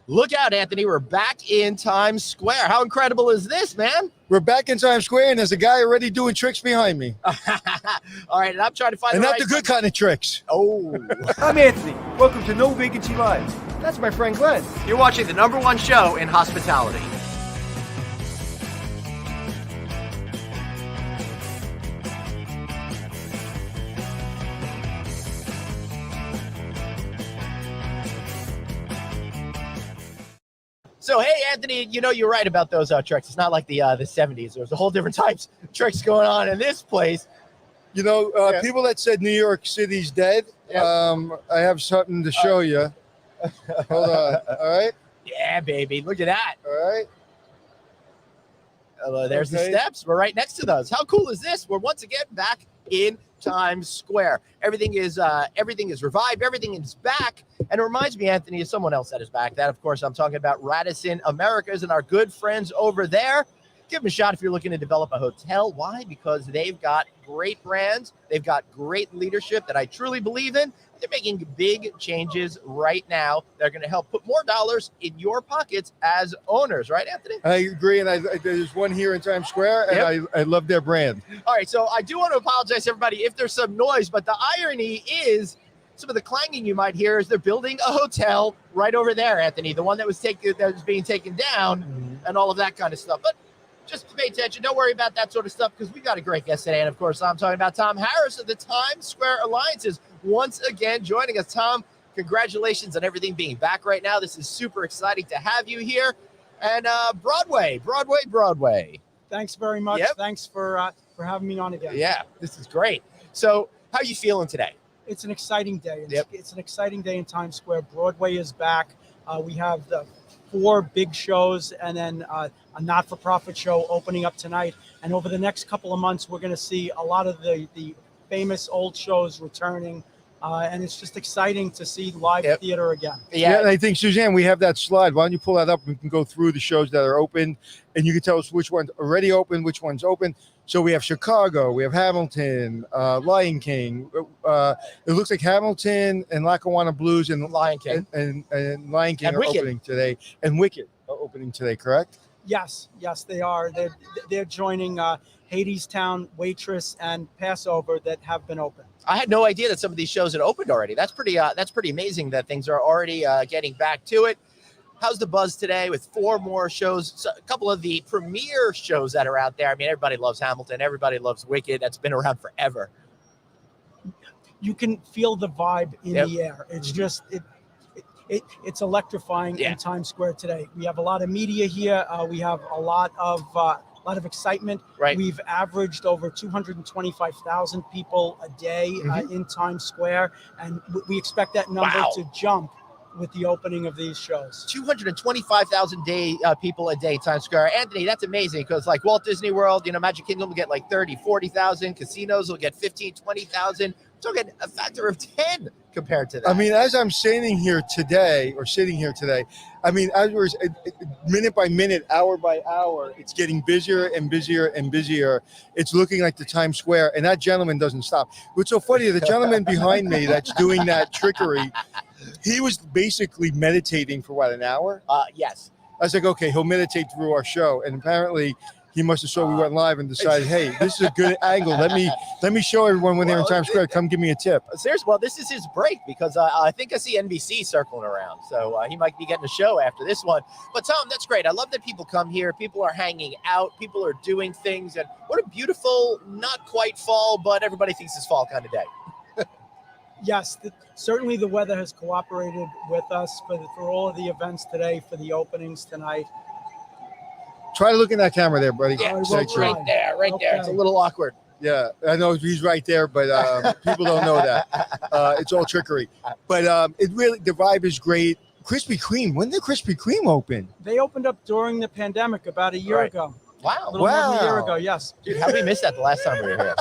Look out, Anthony. We're back in Times Square. How incredible is this, man? We're back in Times Square, and there's a guy already doing tricks behind me. All right, and I'm trying to find And the not right the good kind of tricks. Oh. I'm Anthony. Welcome to No Vacancy Live. That's my friend Glenn. You're watching the #1 show in hospitality. So, hey, Anthony, you know, you're right about those tricks. It's not like the 70s. There's a whole different types of tricks going on in this place. You know, people that said New York City's dead, I have something to show you. Hold on. All right? Yeah, baby. Look at that. All right. There's the steps. We're right next to those. How cool is this? We're once again back in Times Square. Everything is revived. Everything is back. And it reminds me, Anthony, of someone else that is back. That, of course, I'm talking about Radisson Americas and our good friends over there. Give them a shot if you're looking to develop a hotel. Why? Because they've got great brands. They've got great leadership that I truly believe in. They're making big changes right now. They're going to help put more dollars in your pockets as owners. Right, Anthony? I agree. And there's one here in Times Square, and I love their brand. All right. So I do want to apologize, everybody, if there's some noise. But the irony is some of the clanging you might hear is they're building a hotel right over there, Anthony, the one that was being taken down and all of that kind of stuff. But just pay attention. Don't worry about that sort of stuff because we got a great guest today. And, of course, I'm talking about Tom Harris of the Times Square Alliances once again joining us. Tom, congratulations on everything being back right now. This is super exciting to have you here. And Broadway. Thanks very much. Yep. Thanks for having me on again. Yeah, this is great. So how are you feeling today? It's an exciting day. Yep. It's an exciting day in Times Square. Broadway is back. We have the 4 big shows and then a not-for-profit show opening up tonight. And over the next couple of months, we're going to see a lot of the famous old shows returning. And it's just exciting to see live theater again. Yeah, and I think, Suzanne, we have that slide. Why don't you pull that up? We can go through the shows that are open, and you can tell us which one's already open, which one's open. So we have Chicago, we have Hamilton, Lion King. It looks like Hamilton and Lackawanna Blues and Lion King and Lion King and are Wicked. opening today, and Wicked are opening today, correct? Yes, they are. They're joining Hadestown, Waitress, and Passover that have been open. I had no idea that some of these shows had opened already. That's pretty amazing that things are already getting back to it. How's the buzz today with 4 more shows? So a couple of the premiere shows that are out there. I mean, everybody loves Hamilton. Everybody loves Wicked. That's been around forever. You can feel the vibe in the air. It's just it's electrifying in Times Square today. We have a lot of media here. We have a lot of excitement. Right. We've averaged over 225,000 people a day in Times Square, and we expect that number to jump with the opening of these shows. 225,000 people a day, Times Square. Anthony, that's amazing because like Walt Disney World, Magic Kingdom will get like 30, 40,000. Casinos will get 15, 20,000. So get a factor of 10 compared to that. I mean, as I'm sitting here today, I mean, as we're minute by minute, hour by hour, it's getting busier and busier and busier. It's looking like the Times Square, and that gentleman doesn't stop. What's so funny, the gentleman behind me that's doing that trickery, he was basically meditating for an hour? Yes. I was like, okay, he'll meditate through our show, and apparently he must have saw we went live and decided, hey, this is a good angle. Let me show everyone when they're in Times Square. Come give me a tip. Seriously, well, this is his break because I think I see NBC circling around. So he might be getting a show after this one. But Tom, that's great. I love that people come here. People are hanging out. People are doing things. And what a beautiful, not quite fall, but everybody thinks it's fall kind of day. Yes, certainly the weather has cooperated with us for all of the events today, for the openings tonight. Try to look in that camera there, buddy. Yeah, right there. It's a little awkward. Yeah, I know he's right there, but people don't know that. It's all trickery. But it really, the vibe is great. Krispy Kreme, when did Krispy Kreme open? They opened up during the pandemic about a year ago. Wow. A little more than a year ago, yes. Dude, how did we miss that the last time we were here?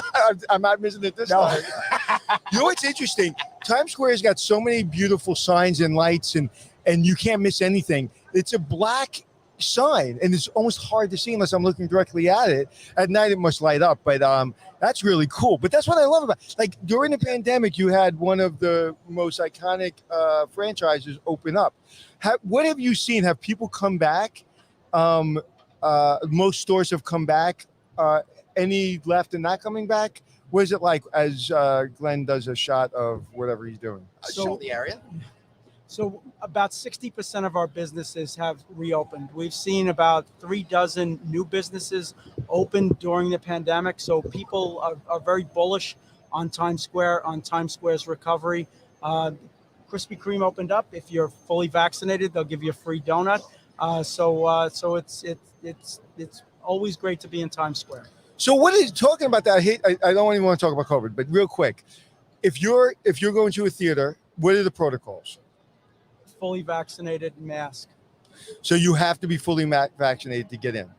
I'm not missing it this time. You know what's interesting? Times Square's got so many beautiful signs and lights, and you can't miss anything. It's a black sign, and it's almost hard to see unless I'm looking directly at it. At night, it must light up, but that's really cool. But that's what I love about like during the pandemic, you had one of the most iconic franchises open up. What have you seen? Have people come back? Most stores have come back. Any left and not coming back? What is it like as Glenn does a shot of whatever he's doing? Show the area. So about 60% of our businesses have reopened. We've seen about 36 new businesses open during the pandemic. So people are very bullish on Times Square, on Times Square's recovery. Krispy Kreme opened up. If you're fully vaccinated, they'll give you a free donut. So it's always great to be in Times Square. So what is talking about that? I don't even want to talk about COVID, but real quick, if you're going to a theater, what are the protocols? Fully vaccinated, mask. So you have to be fully vaccinated to get in.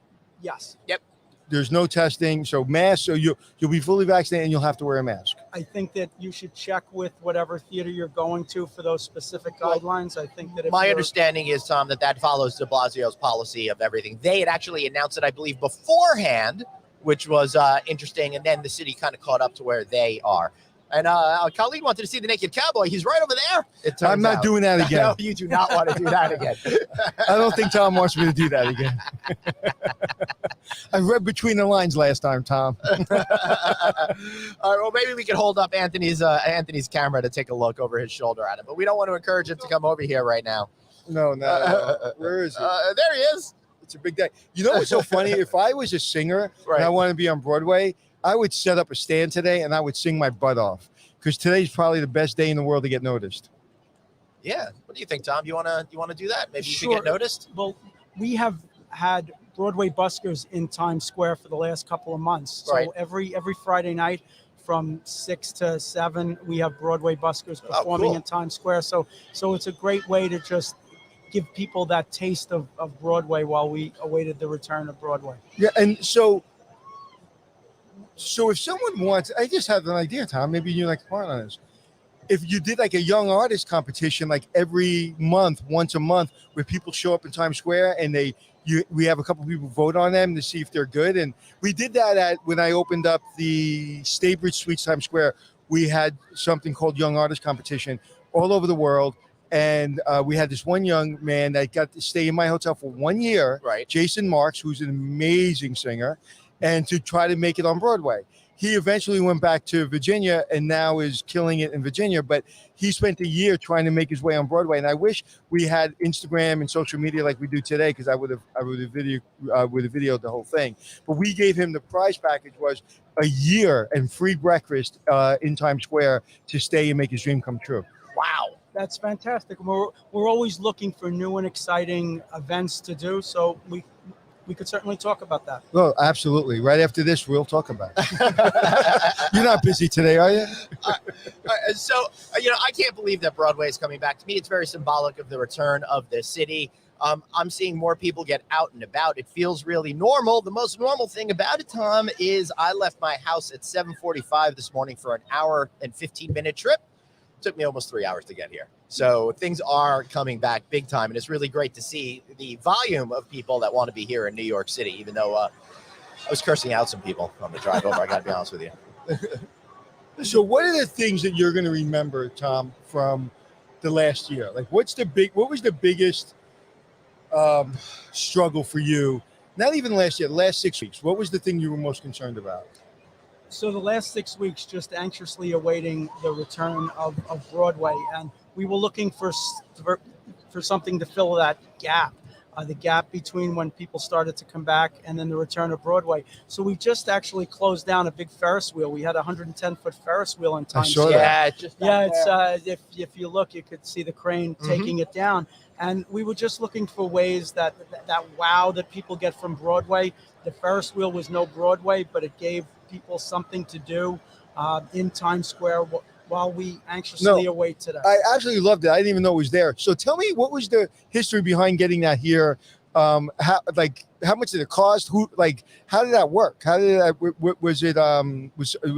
Yes. Yep. There's no testing, so mask. So you'll be fully vaccinated and you'll have to wear a mask. I think that you should check with whatever theater you're going to for those specific guidelines. I think that My understanding is, Tom, that follows de Blasio's policy of everything. They had actually announced it, I believe, beforehand, which was interesting, and then the city kind of caught up to where they are. And Colleen wanted to see the naked cowboy. He's right over there. I'm not doing that again. No, you do not want to do that again. I don't think Tom wants me to do that again. I read between the lines last time, Tom. All right, well, maybe we can hold up Anthony's camera to take a look over his shoulder at him, but we don't want to encourage him to come over here right now. No. Where is he? There he is. It's a big day. You know what's so funny? If I was a singer Right. and I wanted to be on Broadway, I would set up a stand today and I would sing my butt off because today's probably the best day in the world to get noticed. Yeah. What do you think, Tom? You wanna do that? Maybe you Sure. should get noticed. Well, we have had Broadway buskers in Times Square for the last couple of months. So Right. every Friday night from 6 to 7, we have Broadway buskers performing cool. in Times Square. So it's a great way to just give people that taste of Broadway while we awaited the return of Broadway. Yeah, and so if someone wants, I just have an idea, Tom, maybe you'd like to comment on this. If you did like a young artist competition, like every month, once a month, where people show up in Times Square and we have a couple people vote on them to see if they're good. And we did that when I opened up the Staybridge Suites Times Square. We had something called Young Artist Competition all over the world. And we had this one young man that got to stay in my hotel for 1 year, Right. Jason Marks, who's an amazing singer, and to try to make it on Broadway. He eventually went back to Virginia and now is killing it in Virginia, but he spent a year trying to make his way on Broadway. And I wish we had Instagram and social media like we do today, because I would have videoed the whole thing. But we gave him the prize package was a year and free breakfast in Times Square to stay and make his dream come true. Wow. That's fantastic. We're always looking for new and exciting events to do. So we could certainly talk about that. Well, absolutely. Right after this, we'll talk about it. You're not busy today, are you? So, I can't believe that Broadway is coming back. To me, it's very symbolic of the return of the city. I'm seeing more people get out and about. It feels really normal. The most normal thing about it, Tom, is I left my house at 7:45 this morning for an hour and 15-minute trip. It took me almost 3 hours to get here. So things are coming back big time, and it's really great to see the volume of people that want to be here in New York City, even though I was cursing out some people on the drive over. I got to be honest with you. So what are the things that you're going to remember, Tom, from the last year? Like what was the biggest struggle for you? Not even last year, the last 6 weeks. What was the thing you were most concerned about? So the last 6 weeks, just anxiously awaiting the return of Broadway, and we were looking for something to fill that gap, the gap between when people started to come back and then the return of Broadway. So we just actually closed down a big Ferris wheel. We had a 110-foot Ferris wheel in Times saw Square. that. It's if you look, you could see the crane taking it down. And we were just looking for ways that wow that people get from Broadway. The Ferris wheel was no Broadway, but it gave people something to do in Times Square while we anxiously await today. I absolutely loved it. I didn't even know it was there. So tell me, what was the history behind getting that here How much did it cost? How did that work? How did that, was it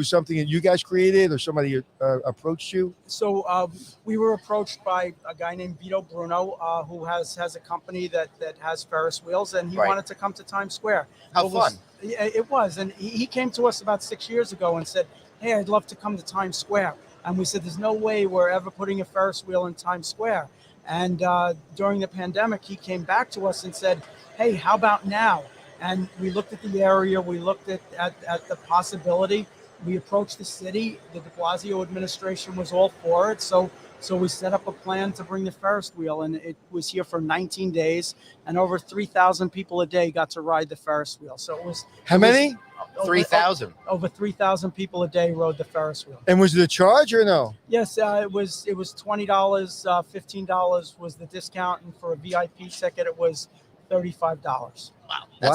something that you guys created or somebody approached you? So we were approached by a guy named Vito Bruno, who has a company that has Ferris wheels, and he Right. wanted to come to Times Square. How fun. It was, and he came to us about 6 years ago and said, "Hey, I'd love to come to Times Square." And we said, "There's no way we're ever putting a Ferris wheel in Times Square." And during the pandemic, he came back to us and said, "Hey, how about now?" And we looked at the area, we looked at the possibility. We approached the city. The de Blasio administration was all for it. So we set up a plan to bring the Ferris wheel, and it was here for 19 days, and over 3,000 people a day got to ride the Ferris wheel. So it was How many? 3,000. Over 3,000 people a day rode the Ferris wheel. And was it a charge or no? Yes, it was $20, $15 was the discount, and for a VIP ticket it was $35. Wow, that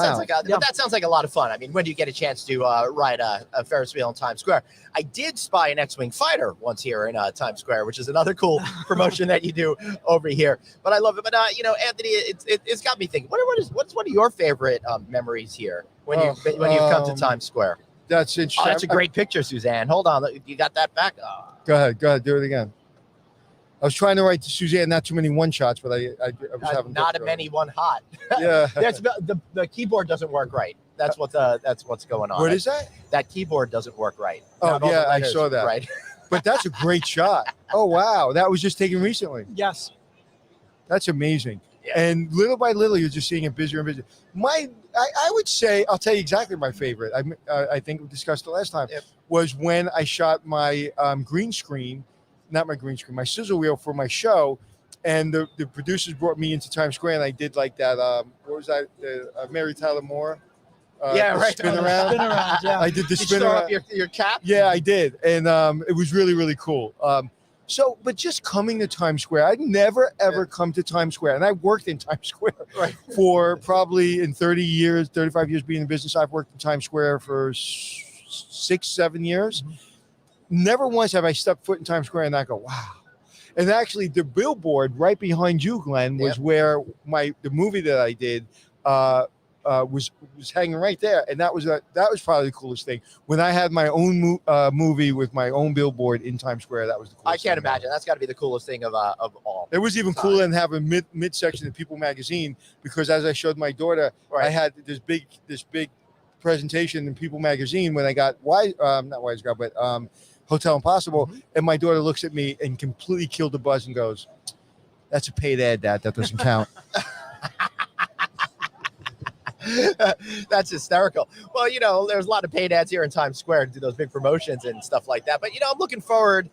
sounds like a lot of fun. I mean, when do you get a chance to ride a Ferris wheel in Times Square? I did spy an X-wing fighter once here in Times Square, which is another cool promotion that you do over here. But I love it. But Anthony, it's got me thinking. What's one of your favorite memories here when you've come to Times Square? That's interesting. Oh, that's a great picture, Suzanne. Hold on, you got that back? Oh. Go ahead, do it again. I was trying to write to Suzanne, not too many one shots, but I was having not a many one hot. Yeah, the keyboard doesn't work right. That's what's going on. What is that? That keyboard doesn't work right. Oh Not all the yeah, I letters, saw that. Right. But that's a great shot. Oh wow, that was just taken recently. Yes. That's amazing. Yeah. And little by little, you're just seeing it busier and busier. I would say, I'll tell you exactly my favorite. I think we discussed it last time. Yep. Was when I shot my my sizzle reel for my show, and the producers brought me into Times Square, and I did like that. What was that? Mary Tyler Moore. Yeah, right. Spin around. Spin around, yeah. I did the Did you spin throw around. up your cap? Yeah, I did, and it was really, really cool. But just coming to Times Square, I'd never ever come to Times Square, and I worked in Times Square Right. for probably in 35 years being in business. I've worked in Times Square for 6-7 years. Mm-hmm. Never once have I stepped foot in Times Square and I go, wow. And actually, the billboard right behind you, Glenn, was where the movie that I did was hanging right there, and that was probably the coolest thing. When I had my own movie with my own billboard in Times Square, that was the coolest. I can't thing imagine. That's got to be the coolest thing of all. It was even cooler than having midsection in People magazine, because as I showed my daughter, Right. I had this big presentation in People magazine when I got not Wise Guy, but Hotel Impossible, Mm-hmm. and my daughter looks at me and completely killed the buzz and goes, "That's a paid ad, Dad. That doesn't count." That's hysterical. Well, there's a lot of paid ads here in Times Square to do those big promotions and stuff like that. But I'm looking forward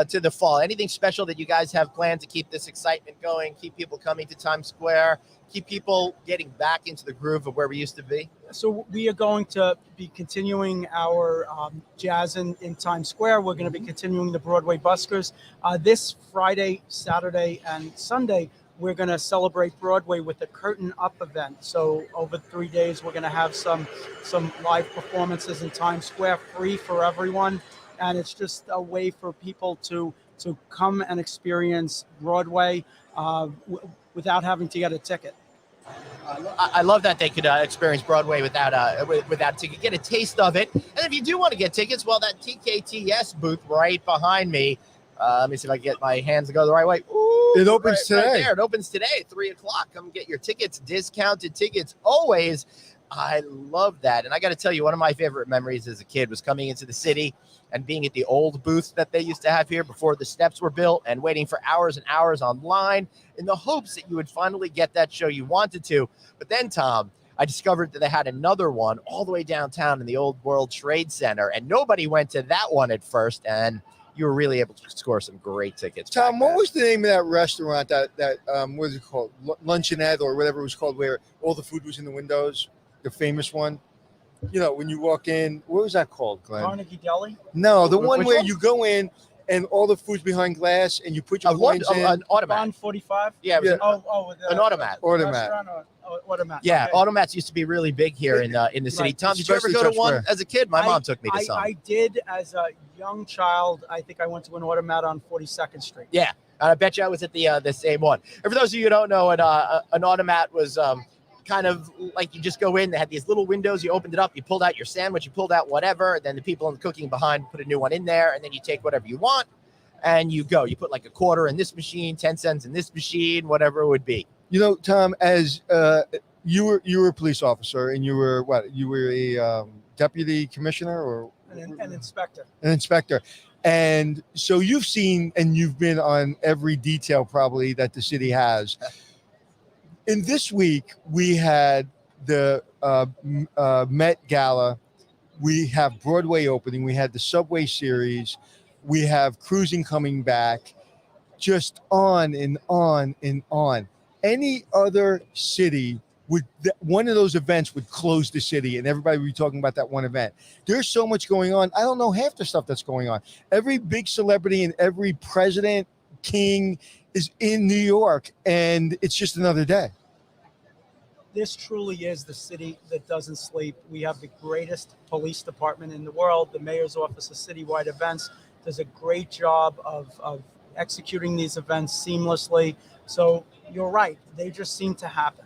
to the fall. Anything special that you guys have planned to keep this excitement going, keep people coming to Times Square, keep people getting back into the groove of where we used to be? So we are going to be continuing our jazz in Times Square. We're going to be continuing the Broadway Buskers. This Friday, Saturday, and Sunday, we're going to celebrate Broadway with a Curtain Up event. So over 3 days, we're going to have some live performances in Times Square, free for everyone. And it's just a way for people to come and experience Broadway without having to get a ticket. I love that they could experience Broadway without a ticket, get a taste of it. And if you do want to get tickets, well, that TKTS booth right behind me. Let me see if I can get my hands to go the right way. Ooh, It opens today. Right there. It opens today at 3:00. Come get your tickets, discounted tickets always. I love that. And I got to tell you, one of my favorite memories as a kid was coming into the city and being at the old booth that they used to have here before the steps were built, and waiting for hours and hours online in the hopes that you would finally get that show you wanted to. But then, Tom, I discovered that they had another one all the way downtown in the old World Trade Center, and nobody went to that one at first, and you were really able to score some great tickets. Tom, what was the name of that restaurant that what is it called? Luncheonette or whatever it was called, where all the food was in the windows? The famous one. When you walk in, what was that called, Glenn? Carnegie Deli? No, the one Which where one? you go in and all the food's behind glass and you put your coins in. An automat. Bond 45? Yeah, it was Yeah. an automat. Automat. Automat. Yeah, Okay. automats used to be really big here in the city. Right. Tom, did you ever Especially go to Times one Square. as a kid? My mom took me to some. I did as a young child. I think I went to an automat on 42nd Street. Yeah, and I bet you I was at the same one. And for those of you who don't know, an automat was kind of like you just go in. They had these little windows. You opened it up. You pulled out your sandwich. You pulled out whatever. Then the people in the cooking behind put a new one in there, and then you take whatever you want, and you go. You put like a quarter in this machine, 10 cents in this machine, whatever it would be. You know, Tom, as you were a police officer, and you were what? You were a deputy commissioner or An inspector. An inspector. And so you've seen and you've been on every detail probably that the city has. In this week, we had the Met Gala. We have Broadway opening. We had the Subway series. We have cruising coming back. Just on and on and on. Any other city one of those events would close the city and everybody would be talking about that one event. There's so much going on. I don't know half the stuff that's going on. Every big celebrity and every president, king is in New York, and it's just another day. This truly is the city that doesn't sleep. We have the greatest police department in the world. The mayor's office of citywide events does a great job of executing these events seamlessly. So you're right. They just seem to happen.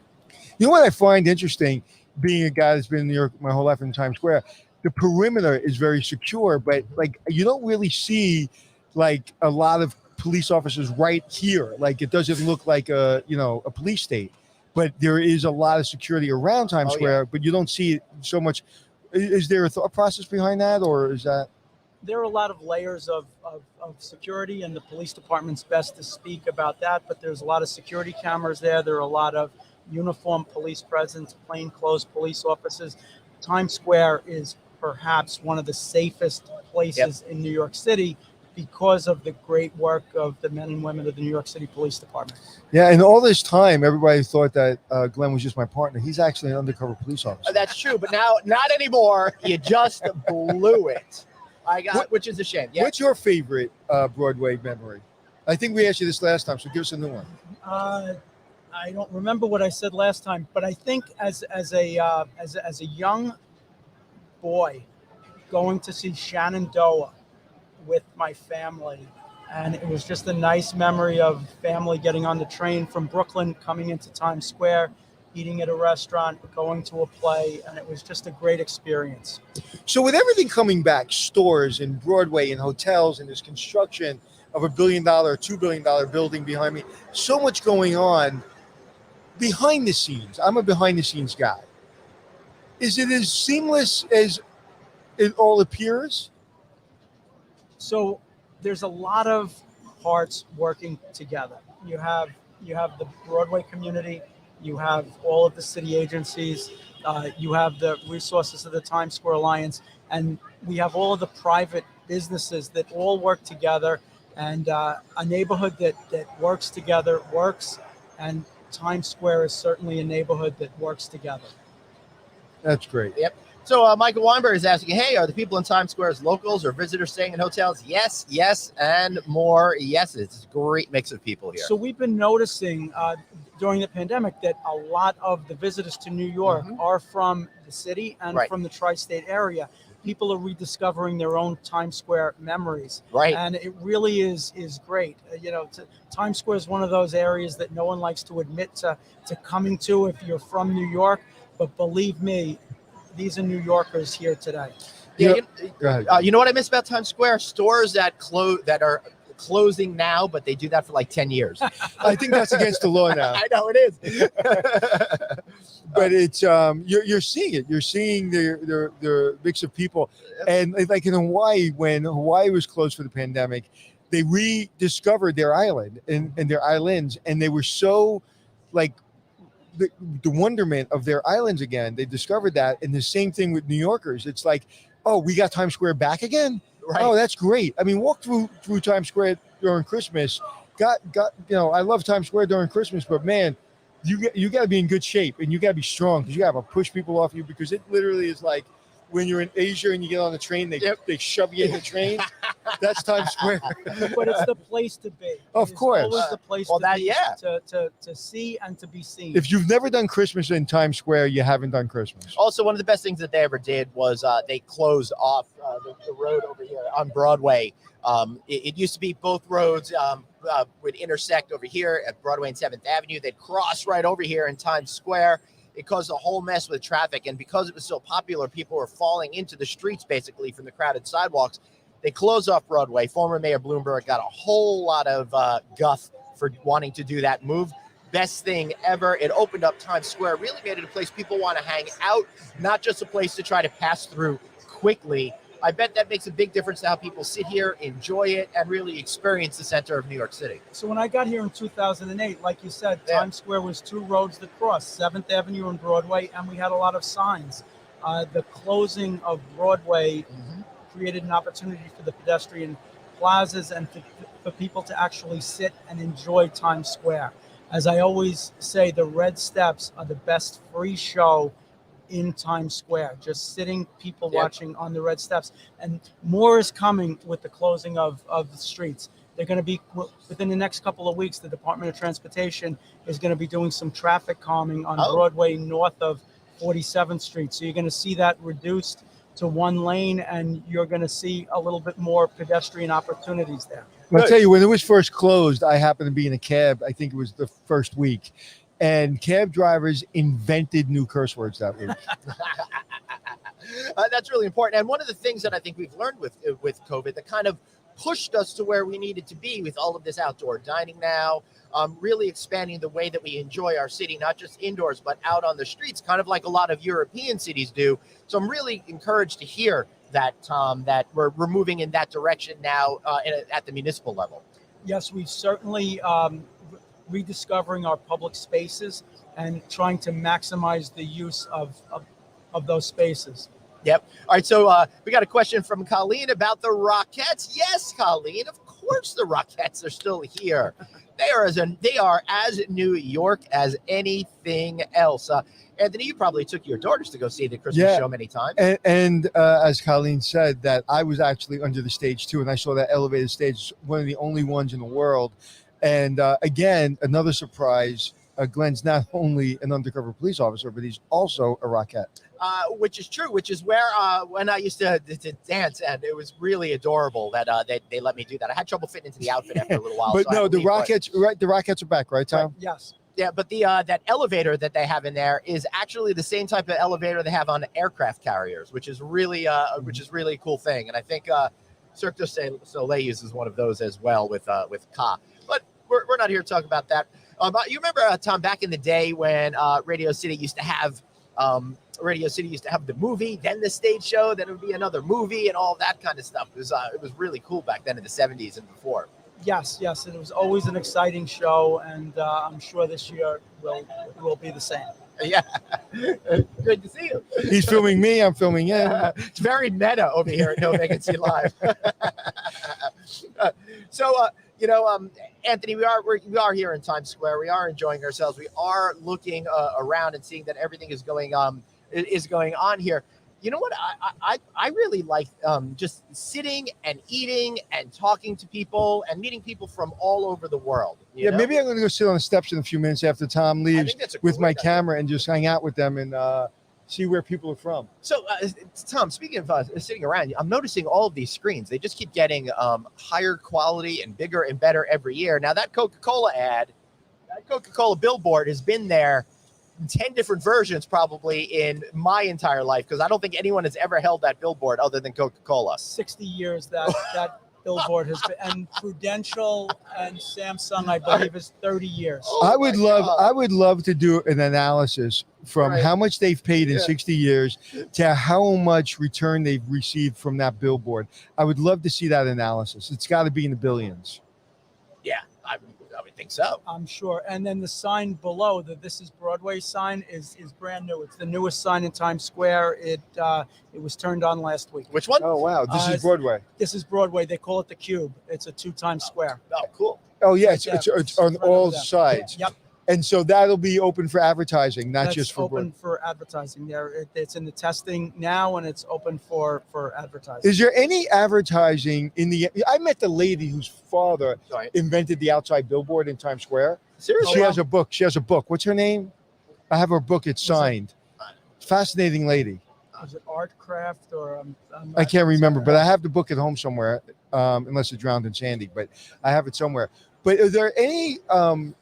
You know what I find interesting, being a guy that's been in New York my whole life in Times Square, the perimeter is very secure, but like you don't really see like a lot of police officers right here. Like it doesn't look like a police state, but there is a lot of security around Times Square, but you don't see it so much. Is there a thought process behind that, or is that? There are a lot of layers of security, and the police department's best to speak about that, but there's a lot of security cameras there. There are a lot of uniformed police presence, plainclothes police officers. Times Square is perhaps one of the safest places in New York City because of the great work of the men and women of the New York City Police Department. Yeah, and all this time, everybody thought that Glenn was just my partner. He's actually an undercover police officer. That's true, but now not anymore. You just blew it. Which is a shame. Yeah. What's your favorite Broadway memory? I think we asked you this last time, so give us a new one. I don't remember what I said last time, but I think as a young boy going to see Shenandoah with my family, and it was just a nice memory of family getting on the train from Brooklyn, coming into Times Square, eating at a restaurant, going to a play, and it was just a great experience. So with everything coming back, stores and Broadway and hotels and this construction of $1 billion, $2 billion building behind me, so much going on behind the scenes. I'm a behind the scenes guy. Is it as seamless as it all appears? So there's a lot of parts working together. You have the Broadway community, you have all of the city agencies, you have the resources of the Times Square Alliance, and we have all of the private businesses that all work together, and a neighborhood that works together works, and Times Square is certainly a neighborhood that works together. That's great. Yep. So Michael Weinberg is asking, hey, are the people in Times Square as locals or visitors staying in hotels? Yes, yes, and more yeses. It's a great mix of people here. So we've been noticing during the pandemic that a lot of the visitors to New York are from the city and from the tri-state area. People are rediscovering their own Times Square memories. Right. And it really is great. Times Square is one of those areas that no one likes to admit to coming to if you're from New York. But believe me, these are New Yorkers here today. Yeah, you know what I miss about Times Square? Stores that are closing now, but they do that for like 10 years. I think that's against the law now. I know it is. But it's you're seeing it. You're seeing the mix of people, and like in Hawaii, when Hawaii was closed for the pandemic, they rediscovered their island and their islands, and they were so like the wonderment of their islands again. They discovered that, and the same thing with New Yorkers. It's like, oh, we got Times Square back again. Right. Oh, that's great. I mean, walk through Times Square during Christmas. I love Times Square during Christmas, but man, you got to be in good shape, and you got to be strong, because you got to push people off you, because it literally is like when you're in Asia and you get on the train, they shove you in the train. That's Times Square. But it's the place to be. Of course. It's always the place to see and to be seen. If you've never done Christmas in Times Square, you haven't done Christmas. Also, one of the best things that they ever did was they closed off the road over here on Broadway. It used to be both roads would intersect over here at Broadway and 7th Avenue. They'd cross right over here in Times Square. it caused a whole mess with traffic. And because it was so popular, people were falling into the streets basically from the crowded sidewalks. They closed off Broadway. Former Mayor Bloomberg got a whole lot of guff for wanting to do that move. Best thing ever. It opened up Times Square, really made it a place people want to hang out, not just a place to try to pass through quickly. I bet that makes a big difference to how people sit here, enjoy it, and really experience the center of New York City. So when I got here in 2008, like you said, Yeah. Times Square was 2 roads that crossed, 7th Avenue and Broadway, and we had a lot of signs. The closing of Broadway created an opportunity for the pedestrian plazas and for people to actually sit and enjoy Times Square. As I always say, the Red Steps are the best free show in Times Square, just sitting, people watching on the Red Steps. And more is coming with the closing of the streets. They're going to be, within the next couple of weeks, the Department of Transportation is going to be doing some traffic calming on Broadway north of 47th Street. So you're going to see that reduced to 1 lane, and you're going to see a little bit more pedestrian opportunities there. I'll tell you, when it was first closed, I happened to be in a cab. I think it was the first week. And cab drivers invented new curse words that week. That's really important. And one of the things that I think we've learned with COVID that kind of pushed us to where we needed to be with all of this outdoor dining now, really expanding the way that we enjoy our city, not just indoors, but out on the streets, kind of like a lot of European cities do. So I'm really encouraged to hear that, Tom, that we're moving in that direction now at the municipal level. Yes, we certainly rediscovering our public spaces and trying to maximize the use of those spaces. Yep. All right. So we got a question from Colleen about the Rockettes. Yes, Colleen. Of course, the Rockettes are still here. They are as New York as anything else. Anthony, you probably took your daughters to go see the Christmas show many times. And as Colleen said, that I was actually under the stage too, and I saw that elevated stage, one of the only ones in the world. And again, another surprise. Glenn's not only an undercover police officer, but he's also a Rockette. Which is true, which is where when I used to dance, and it was really adorable that they let me do that. I had trouble fitting into the outfit after a little while. But so no, the Rockettes, right? The Rockettes are back, right, Tom? Right, yes. Yeah, but the that elevator that they have in there is actually the same type of elevator they have on aircraft carriers, which is really a cool thing. And I think Cirque du Soleil uses one of those as well with Ka. But we're not here to talk about that. You remember, Tom, back in the day when Radio City used to have the movie, then the stage show, then it would be another movie and all that kind of stuff. It was really cool back then in the 70s and before. Yes, and it was always an exciting show, and I'm sure this year will be the same. Yeah, good to see you. He's filming me, I'm filming him. It's very meta over here at No Vacancy Live. Anthony, we are here in Times Square. We are enjoying ourselves. We are looking around and seeing that everything is going on here. You know what? I really like just sitting and eating and talking to people and meeting people from all over the world. You know? Maybe I'm going to go sit on the steps in a few minutes after Tom leaves with my camera and just hang out with them and see where people are from. So, Tom, speaking of sitting around, I'm noticing all of these screens. They just keep getting higher quality and bigger and better every year. Now, that Coca-Cola billboard has been there 10 different versions probably in my entire life, because I don't think anyone has ever held that billboard other than Coca-Cola. 60 years that billboard has been, and Prudential and Samsung, I believe, is 30 years. I would love to do an analysis from how much they've paid in 60 years to how much return they've received from that billboard. I would love to see that analysis. It's got to be in the billions. Yeah, I would think so. I'm sure. And then the sign below, the This Is Broadway sign, is brand new. It's the newest sign in Times Square. It was turned on last week. Which one? Oh, wow. This is Broadway. This is Broadway. They call it the Cube. It's a 2 Times Square. Oh, cool. Oh, yeah. It's on all sides. Yep. And so that'll be open for advertising, not That's just for open for advertising. It's in the testing now, and it's open for advertising. Is there any advertising in the? I met the lady whose father invented the outside billboard in Times Square. Seriously? She has a book. What's her name? I have her book. It's signed. Fascinating lady. Is it Art Craft or? I can't remember, but I have the book at home somewhere, unless it's drowned in Sandy. But I have it somewhere. But are there any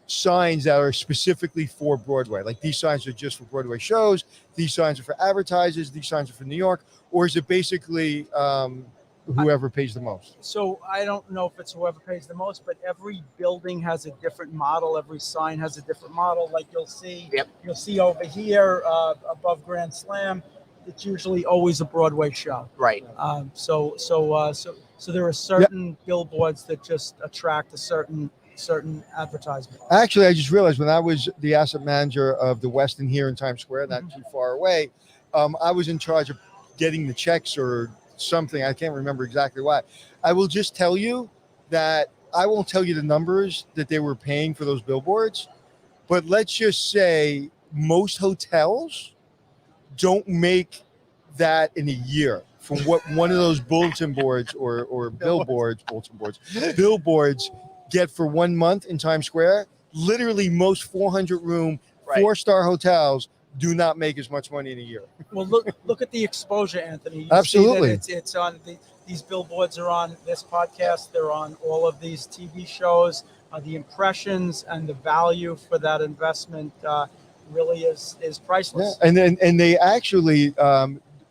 signs that are specifically for Broadway? Like these signs are just for Broadway shows, these signs are for advertisers, these signs are for New York, or is it basically whoever pays the most? So I don't know if it's whoever pays the most, but every building has a different model. Every sign has a different model. Like you'll see over here above Grand Slam, it's usually always a Broadway show. Right. So there are certain billboards that just attract a certain advertisement. Actually, I just realized when I was the asset manager of the Westin here in Times Square, not too far away, I was in charge of getting the checks or something. I can't remember exactly why. I will just tell you that I won't tell you the numbers that they were paying for those billboards, but let's just say most hotels don't make that in a year from what one of those bulletin boards or billboards get for 1 month in Times Square. Literally most 400 room, 4-star hotels do not make as much money in a year. Well, look at the exposure, Anthony. You Absolutely. see that it's on these billboards are on this podcast. They're on all of these TV shows. The impressions and the value for that investment really is priceless. Yeah. And they actually,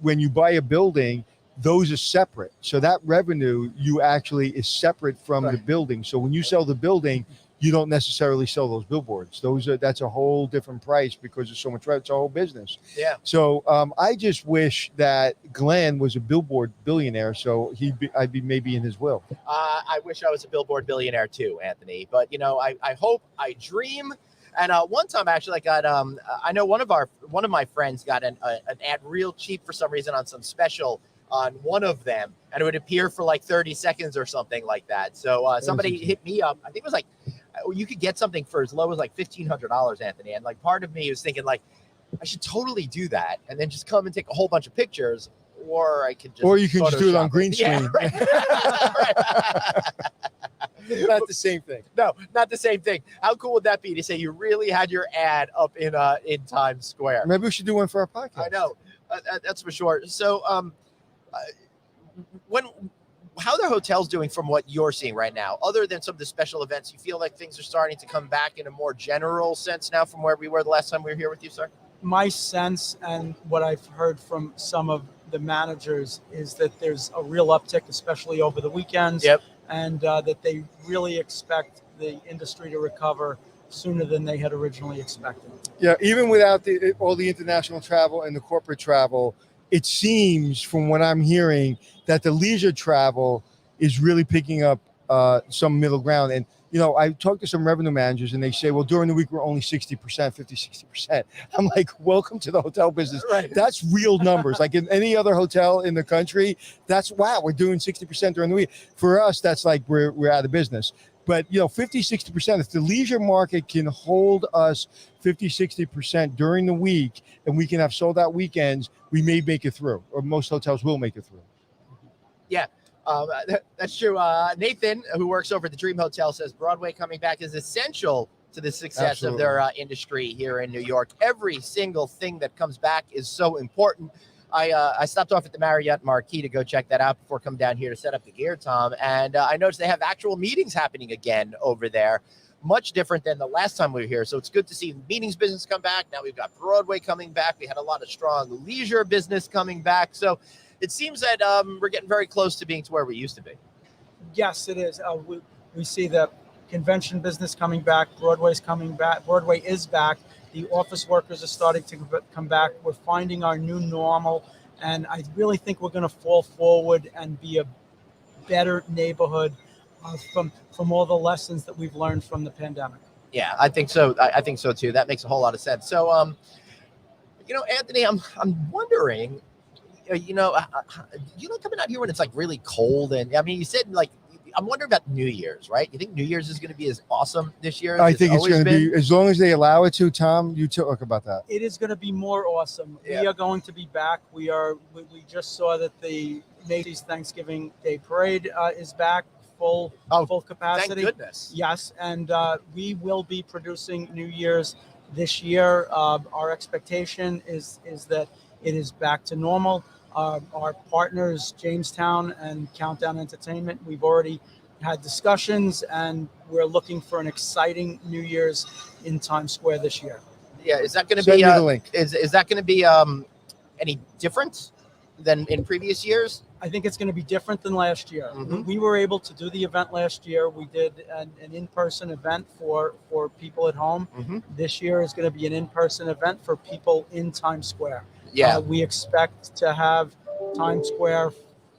when you buy a building, those are separate. So that revenue you actually is separate from the building. So when you sell the building, you don't necessarily sell those billboards. That's a whole different price because there's so much. It's a whole business. Yeah. So I just wish that Glenn was a billboard billionaire. So I'd be maybe in his will. I wish I was a billboard billionaire too, Anthony. But I hope, I dream. And one time actually, I got I know one of my friends got an ad real cheap for some reason on some special on one of them, and it would appear for like 30 seconds or something like that. So somebody hit me up. I think it was like you could get something for as low as like $1,500, Anthony. And like part of me was thinking like I should totally do that and then just come and take a whole bunch of pictures, or I could just you can just do it on green screen. Yeah, right. Not the same thing. No, not the same thing. How cool would that be to say you really had your ad up in Times Square? Maybe we should do one for our podcast. I know, that's for sure. So, how are the hotels doing from what you're seeing right now? Other than some of the special events, you feel like things are starting to come back in a more general sense now from where we were the last time we were here with you, sir? My sense and what I've heard from some of the managers is that there's a real uptick, especially over the weekends. Yep. And that they really expect the industry to recover sooner than they had originally expected. Yeah, even without all the international travel and the corporate travel, it seems from what I'm hearing that the leisure travel is really picking up some middle ground. And, I talked to some revenue managers and they say, well, during the week, we're only 60%, 50-60%. I'm like, welcome to the hotel business. Right. That's real numbers. Like in any other hotel in the country, we're doing 60% during the week. For us, that's like we're out of business. But, 50-60%, if the leisure market can hold us 50-60% during the week and we can have sold out weekends, we may make it through, or most hotels will make it through. Yeah. That's true. Nathan, who works over at the Dream Hotel, says Broadway coming back is essential to the success of their industry here in New York. Every single thing that comes back is so important. I stopped off at the Marriott Marquis to go check that out before coming down here to set up the gear, Tom. And I noticed they have actual meetings happening again over there. Much different than the last time we were here. So it's good to see meetings business come back. Now we've got Broadway coming back. We had a lot of strong leisure business coming back. So it seems that we're getting very close to being to where we used to be. Yes, it is. We see the convention business coming back. Broadway's coming back. Broadway is back. The office workers are starting to come back. We're finding our new normal. And I really think we're going to fall forward and be a better neighborhood from all the lessons that we've learned from the pandemic. Yeah, I think so. I think so too. That makes a whole lot of sense. So, Anthony, I'm wondering, coming out here when it's like really cold, and I mean, you said like, I'm wondering about New Year's, right? You think New Year's is going to be as awesome this year? I think it's going to be, as long as they allow it to. Tom, you talk about that. It is going to be more awesome. Yeah. We are going to be back. We just saw that the Macy's Thanksgiving Day Parade is back. Full capacity. Thank goodness. Yes, and we will be producing New Year's this year. Our expectation is that it is back to normal. Our partners, Jamestown and Countdown Entertainment, we've already had discussions, and we're looking for an exciting New Year's in Times Square this year. Yeah, is that going to Send be me the link. is that going to be any different than in previous years? I think it's going to be different than last year. Mhm. We were able to do the event last year. We did an in-person event for people at home. Mhm. This year is going to be an in-person event for people in Times Square. Yeah. We expect to have Times Square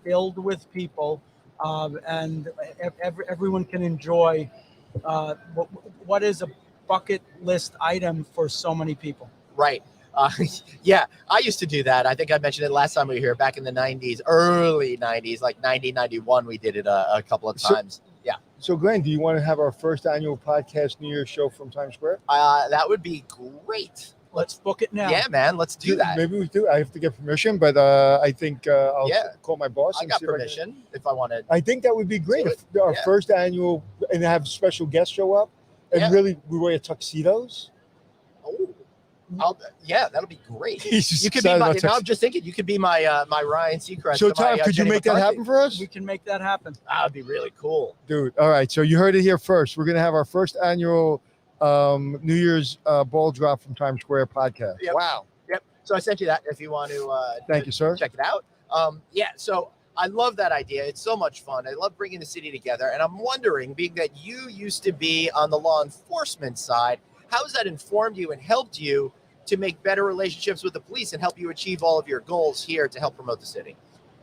filled with people, and everyone can enjoy what is a bucket list item for so many people. Right. Yeah, I used to do that. I think I mentioned it last time we were here back in the 90s, early 90s, like 90, 91. We did it a couple of times. Yeah. So, Glenn, do you want to have our first annual podcast New Year's show from Times Square? That would be great. Let's book it now. Yeah, man, let's do that. Maybe we do. I have to get permission, but I think I'll Yeah. call my boss. I and got see if permission if I wanted. I think that would be great Do if our Yeah. first annual and have special guests show up and Yeah. really we wear tuxedos. Yeah, that'll be great. He's just You could be excited my. about Now I'm just thinking you could be my my Ryan Seacrest. So, or my, Tom, could you Jenny make that McCarthy. happen for us? We can make that happen. That would be really cool. Dude, all right. So you heard it here first. We're going to have our first annual New Year's ball drop from Times Square podcast. Yep. Wow. Yep. So I sent you that if you want to. Thank you, sir. Check it out. Yeah. So I love that idea. It's so much fun. I love bringing the city together. And I'm wondering, being that you used to be on the law enforcement side, how has that informed you and helped you to make better relationships with the police and help you achieve all of your goals here to help promote the city?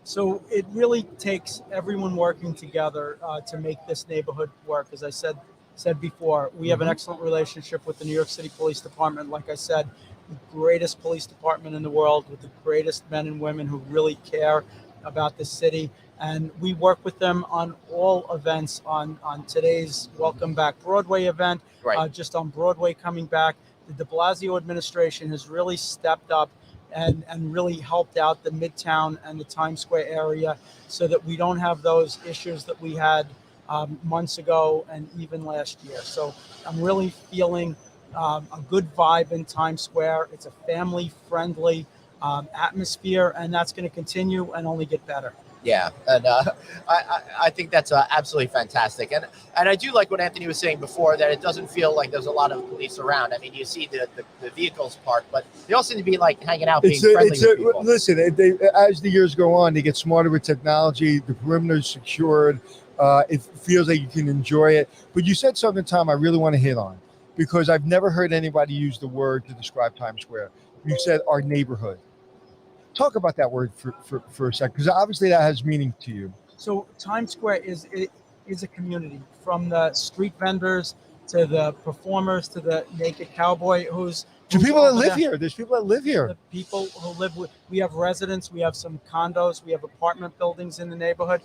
So it really takes everyone working together to make this neighborhood work. As I said before, we have an excellent relationship with the New York City Police Department. Like I said, the greatest police department in the world with the greatest men and women who really care about the city. And we work with them on all events, on today's Welcome Back Broadway event, Right. just on Broadway coming back. The de Blasio administration has really stepped up and really helped out the Midtown and the Times Square area so that we don't have those issues that we had months ago and even last year. So I'm really feeling a good vibe in Times Square. It's a family-friendly atmosphere, and that's going to continue and only get better. Yeah, and I think that's absolutely fantastic, and I do like what Anthony was saying before, that it doesn't feel like there's a lot of police around. I mean, you see the vehicles parked, but they all seem to be like hanging out, being friendly with people. Listen, as the years go on, they get smarter with technology. The perimeter's secured. It feels like you can enjoy it. But you said something, Tom, I really want to hit on, because I've never heard anybody use the word to describe Times Square. You said our neighborhood. Talk about that word for a second, because obviously that has meaning to you. So Times Square is a community, from the street vendors to the performers to the naked cowboy who's people that over live there. here. There's people that live here. The people who live with, we have residents, we have some condos, we have apartment buildings in the neighborhood.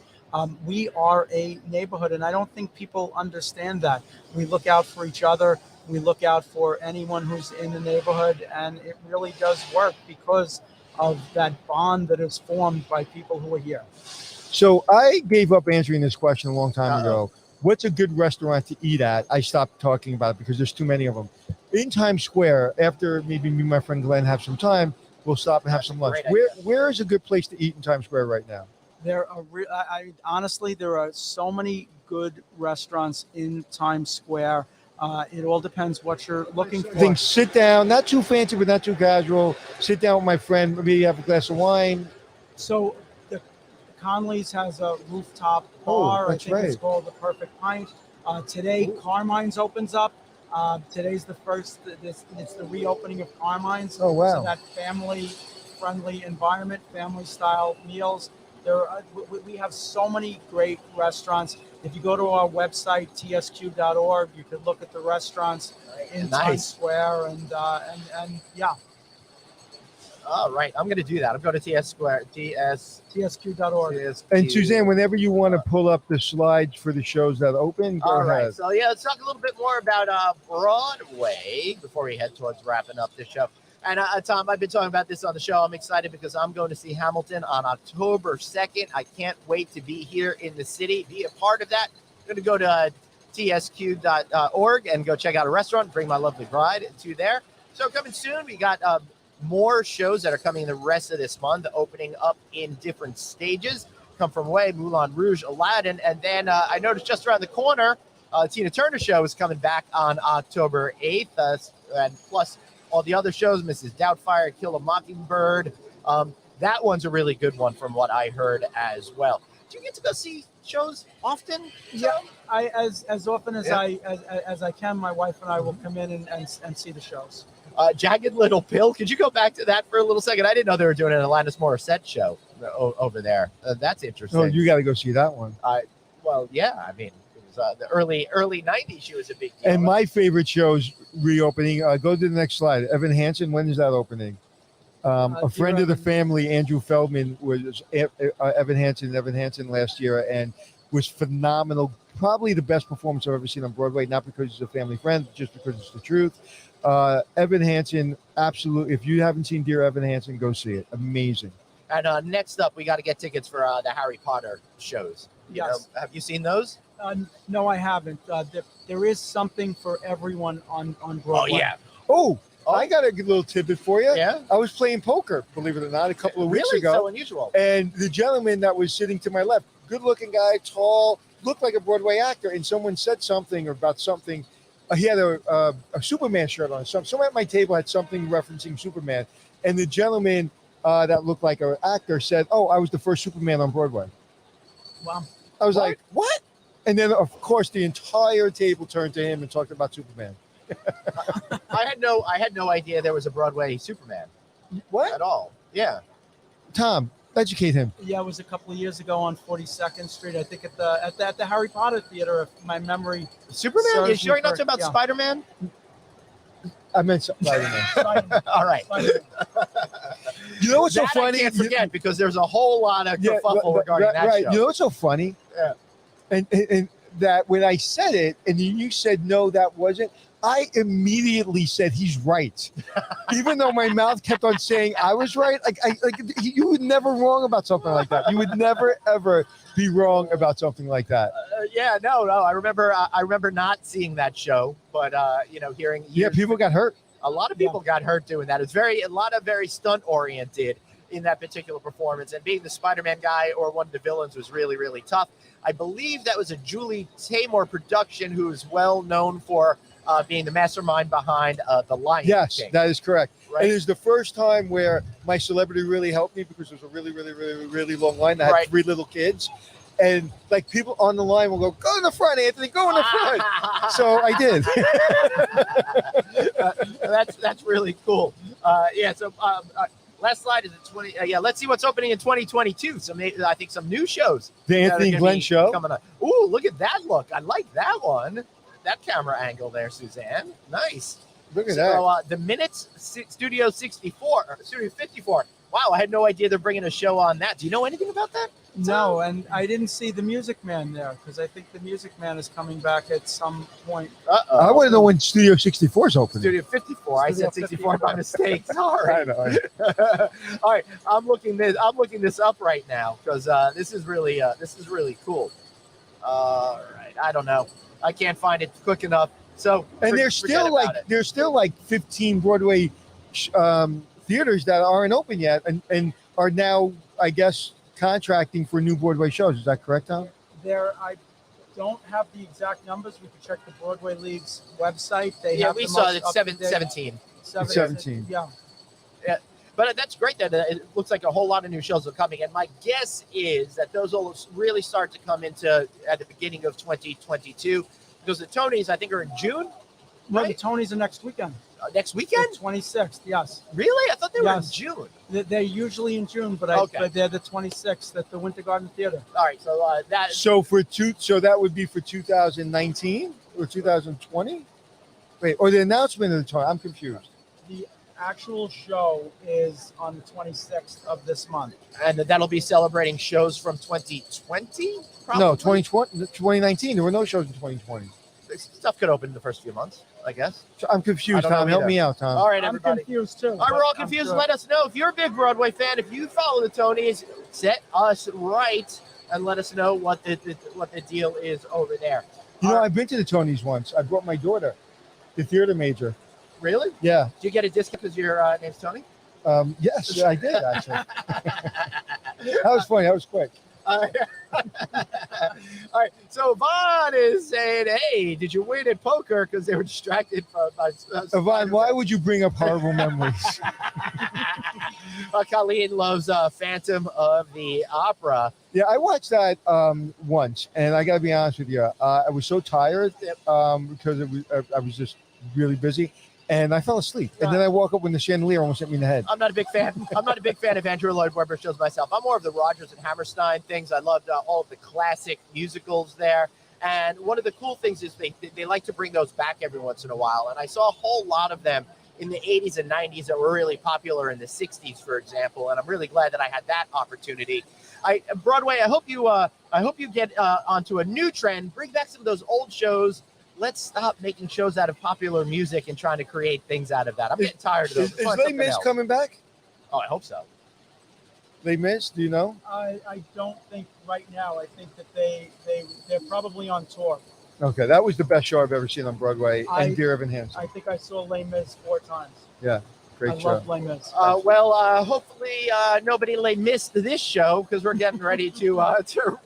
We are a neighborhood, and I don't think people understand that. We look out for each other. We look out for anyone who's in the neighborhood, and it really does work because of that bond that is formed by people who are here. So I gave up answering this question a long time Uh-oh. ago. What's a good restaurant to eat at? I stopped talking about it because there's too many of them. In Times Square, after maybe me and my friend Glenn have some time, we'll stop and have some lunch. Great Where is a good place to eat in Times Square right now? There are honestly, there are so many good restaurants in Times Square. It all depends what you're looking for. I think sit down, not too fancy, but not too casual. Sit down with my friend, maybe have a glass of wine. So the Conley's has a rooftop bar. That's I think right. it's called the Perfect Pint. Today, Carmine's opens up. Today's the first. It's the reopening of Carmine's. Oh, wow. So that family-friendly environment, family-style meals. We have so many great restaurants. If you go to our website, tsq.org, you can look at the restaurants in Times Square, and yeah. All right, I'm going to do that. I'm going to tsq.org. tsq.org. And Suzanne, whenever you want to pull up the slides for the shows that open, go All ahead. right, so yeah, let's talk a little bit more about Broadway before we head towards wrapping up this show. And Tom, I've been talking about this on the show. I'm excited because I'm going to see Hamilton on October 2nd. I can't wait to be here in the city, be a part of that. I'm going to go to tsq.org and go check out a restaurant, bring my lovely bride to there. So coming soon, we got more shows that are coming the rest of this month, opening up in different stages. Come From Away, Moulin Rouge, Aladdin. And then I noticed just around the corner, Tina Turner show is coming back on October 8th. And plus all the other shows, Mrs. Doubtfire, Kill a Mockingbird. That one's a really good one from what I heard as well. Do you get to go see shows often? Yeah, I as often as Yeah. as I can, my wife and I will come in and see the shows. Jagged Little Pill. Could you go back to that for a little second? I didn't know they were doing an Alanis Morissette show over there. That's interesting. Oh, you got to go see that one. Well, yeah. I mean, it was the early 90s. She was a big deal. And my favorite show's reopening. Go to the next slide. Evan Hansen. When is that opening? A friend of the family, Andrew Feldman, was Evan Hansen last year, and was phenomenal. Probably the best performance I've ever seen on Broadway. Not because he's a family friend, just because it's the truth. Evan Hansen, absolutely. If you haven't seen Dear Evan Hansen, go see it. Amazing. And next up, we got to get tickets for the Harry Potter shows. Yes. Have you seen those? No, I haven't. There is something for everyone on Broadway. Oh, yeah. Oh, I got a good little tidbit for you. Yeah? I was playing poker, believe it or not, a couple of weeks Really? ago. So unusual. And the gentleman that was sitting to my left, good-looking guy, tall, looked like a Broadway actor, and someone said something about something. He had a Superman shirt on. Someone at my table had something referencing Superman, and the gentleman that looked like an actor said, "Oh, I was the first Superman on Broadway." Wow. I was What? like, "What?" And then, of course, the entire table turned to him and talked about Superman. I had no idea there was a Broadway Superman What? at all. Yeah. Tom, educate him. Yeah, it was a couple of years ago on 42nd Street. I think at the Harry Potter Theater, if my memory. Superman? Serves You sure me you're not talking correct, about yeah. Spider-Man? I meant Spider-Man. Spider-Man. All right. You know what's so That funny? I can't forget because there's a whole lot of Yeah, kerfuffle regarding that right. show. You know what's so funny? Yeah. And that when I said it, and you said no, that wasn't. I immediately said he's right, even though my mouth kept on saying I was right. You would never wrong about something like that. You would never ever be wrong about something like that. Yeah, no. I remember not seeing that show, but hearing. Yeah, people got hurt. A lot of people got hurt doing that. It's a lot of very stunt oriented in that particular performance, and being the Spider-Man guy or one of the villains was really, really tough. I believe that was a Julie Taymor production, who is well known for being the mastermind behind the Lion Yes, King. that is correct. Right? And it was the first time where my celebrity really helped me, because there was a really, really, really, really long line. I had Right. 3 little kids, and like people on the line will go in the front, Anthony, go in the front. So I did. That's really cool. So last slide is at 20. Let's see what's opening in 2022. I think some new shows. The that are Anthony gonna Glenn be show. coming up. Ooh, look at that look. I like that one. That camera angle there, Suzanne. Nice. Look at So that. the Minutes Studio 64, or Studio 54. Wow, I had no idea they're bringing a show on that. Do you know anything about that? No, and I didn't see the Music Man there because I think the Music Man is coming back at some point. I want to know when Studio 64 is opening. Studio 54. I said 64 by mistake. Sorry. I know. All right, I'm looking this up right now because this is really cool. All right, I don't know. I can't find it quick enough. So And there's still like 15 Broadway theaters that aren't open yet, and are now, I guess, contracting for new Broadway shows. Is that correct, Tom? I don't have the exact numbers. We could check the Broadway League's website. we saw it. 17. 17. Yeah. But that's great that it looks like a whole lot of new shows are coming. And my guess is that those will really start to come into at the beginning of 2022. Because the Tonys, I think, are in June. No, the Right? Tonys are next weekend. Next weekend? The 26th, yes. Really? I thought they were in Yes. June. They're usually in June, but Okay. but they're the 26th at the Winter Garden Theater. All right, so that So that would be for 2019 or 2020? Wait, or the announcement of the time? I'm confused. The actual show is on the 26th of this month. and that'll be celebrating shows from 2020. No, 2020, 2019. There were no shows in 2020. Stuff could open in the first few months, I guess. So I'm I confused, don't know Tom. Help either. me out, Tom. All right, I'm everybody. confused too. All right, we're all but I'm confused. sure. Let us know if you're a big Broadway fan. If you follow the Tonys, set us right and let us know what the deal is over there. You know, I've been to the Tonys once. I brought my daughter, the theater major. Really? Yeah. Did you get a discount because your name's Tony? Yes, I did actually. That was funny. That was quick. All right. So Vaughn is saying, "Hey, did you win at poker?" Because they were distracted by. Yvonne, why would you bring up horrible memories? Colleen loves Phantom of the Opera. Yeah, I watched that once, and I got to be honest with you, I was so tired because I was just really busy, and I fell asleep. And then I woke up when the chandelier almost hit me in the head. I'm not a big fan. I'm not a big fan of Andrew Lloyd Webber shows myself. I'm more of the Rodgers and Hammerstein things. I loved all of the classic musicals there. And one of the cool things is they like to bring those back every once in a while. And I saw a whole lot of them in the 80s and 90s that were really popular in the 60s, for example. And I'm really glad that I had that opportunity. Broadway, I hope you get onto a new trend. Bring back some of those old shows. Let's stop making shows out of popular music and trying to create things out of that. I'm getting tired of those. Is Les Mis coming back? Oh, I hope so. Les Mis, do you know? I don't think right now. I think that they're probably on tour. Okay, that was the best show I've ever seen on Broadway, and Dear Evan Hansen. I think I saw Les Mis 4 times. Yeah, great I show. love Les Mis. Hopefully nobody missed this show because we're getting ready to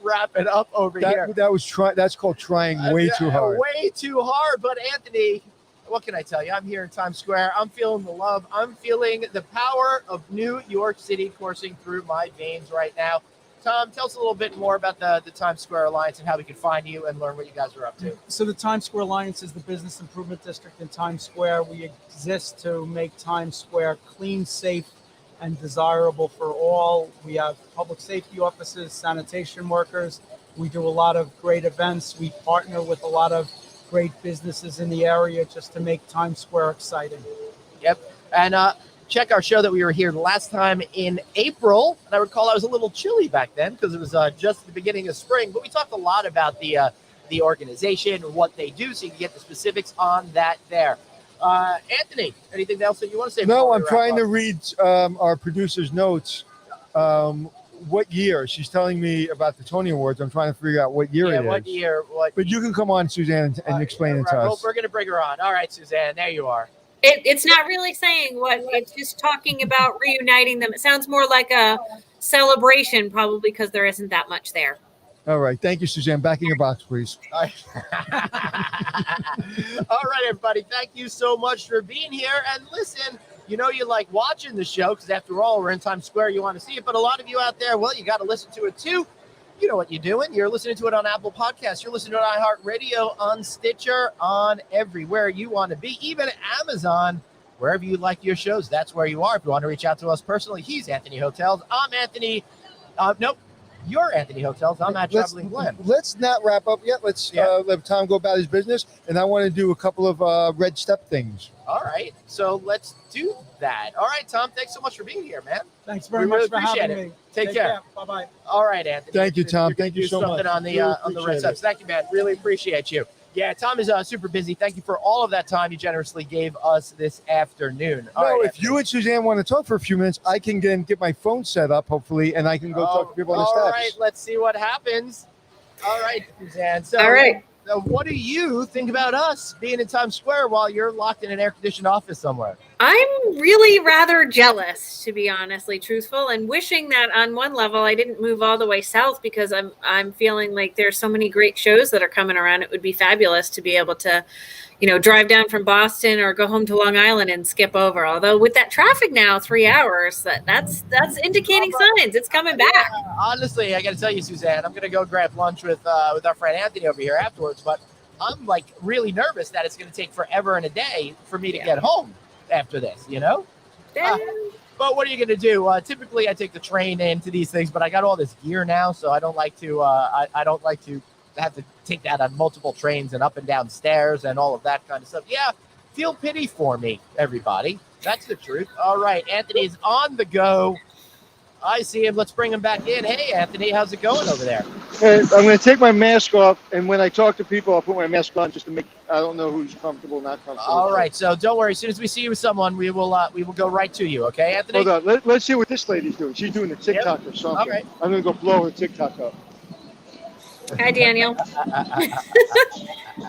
wrap it up over here. That's called trying way too hard. Way too hard. But Anthony, what can I tell you? I'm here in Times Square. I'm feeling the love. I'm feeling the power of New York City coursing through my veins right now. Tom, tell us a little bit more about the Times Square Alliance and how we can find you and learn what you guys are up to. So the Times Square Alliance is the business improvement district in Times Square. We exist to make Times Square clean, safe, and desirable for all. We have public safety officers, sanitation workers. We do a lot of great events. We partner with a lot of great businesses in the area just to make Times Square exciting. Yep. And check our show that we were here last time in April. And I recall I was a little chilly back then because it was just the beginning of spring. But we talked a lot about the organization, what they do, so you can get the specifics on that there. Anthony, anything else that you want to say? No, I'm trying to read our producer's notes. What year? She's telling me about the Tony Awards. I'm trying to figure out what year it is. What year? But you can come on, Suzanne, and explain it to us. Well, we're going to bring her on. All right, Suzanne, there you are. It's not really saying what, it's just talking about reuniting them. It sounds more like a celebration, probably because there isn't that much there. All right. Thank you, Suzanne. Back in your box, please. All right, everybody. Thank you so much for being here. And listen, you like watching the show because after all, we're in Times Square. You want to see it. But a lot of you out there, well, you got to listen to it too. You know what you're doing. You're listening to it on Apple Podcasts. You're listening to it on iHeartRadio, on Stitcher, on everywhere you want to be, even Amazon, wherever you like your shows. That's where you are. If you want to reach out to us personally, he's Anthony Hotels. I'm Anthony. Nope. You're Anthony Hotels. I'm at Traveling Glenn. Let's not wrap up yet. Let's let Tom go about his business. And I want to do a couple of red step things. All right. So let's do that. All right, Tom. Thanks so much for being here, man. Thanks very much for having me. Take care. Bye-bye. All right, Anthony. Thank you, Tom. Thank you so much. On the red steps. Thank you, man. Really appreciate you. Yeah, Tom is super busy. Thank you for all of that time you generously gave us this afternoon. If you and Suzanne want to talk for a few minutes, I can get my phone set up, hopefully, and I can go talk to people on the steps. All right, let's see what happens. All right, Suzanne. So, all right. So what do you think about us being in Times Square while you're locked in an air-conditioned office somewhere? I'm really rather jealous, to be honestly truthful, and wishing that on one level I didn't move all the way south because I'm feeling like there's so many great shows that are coming around. It would be fabulous to be able to, drive down from Boston or go home to Long Island and skip over. Although with that traffic now, 3 hours, that's indicating signs it's coming back. Honestly, I got to tell you, Suzanne, I'm going to go grab lunch with our friend Anthony over here afterwards, but I'm really nervous that it's going to take forever and a day for me to get home after this, But what are you going to do? Typically, I take the train into these things, but I got all this gear now, so I don't like to. I don't like to have to take that on multiple trains and up and down stairs and all of that kind of stuff. Yeah, feel pity for me, everybody. That's the truth. All right, Anthony's on the go. I see him. Let's bring him back in. Hey, Anthony, how's it going over there? Hey, I'm going to take my mask off, and when I talk to people, I'll put my mask on just to make. I don't know who's comfortable, not comfortable. All right, so don't worry. As soon as we see you with someone, we will go right to you. Okay, Anthony? Hold on. Let's see what this lady's doing. She's doing a TikTok or something. All right. I'm going to go blow her TikTok up. Hi, Daniel.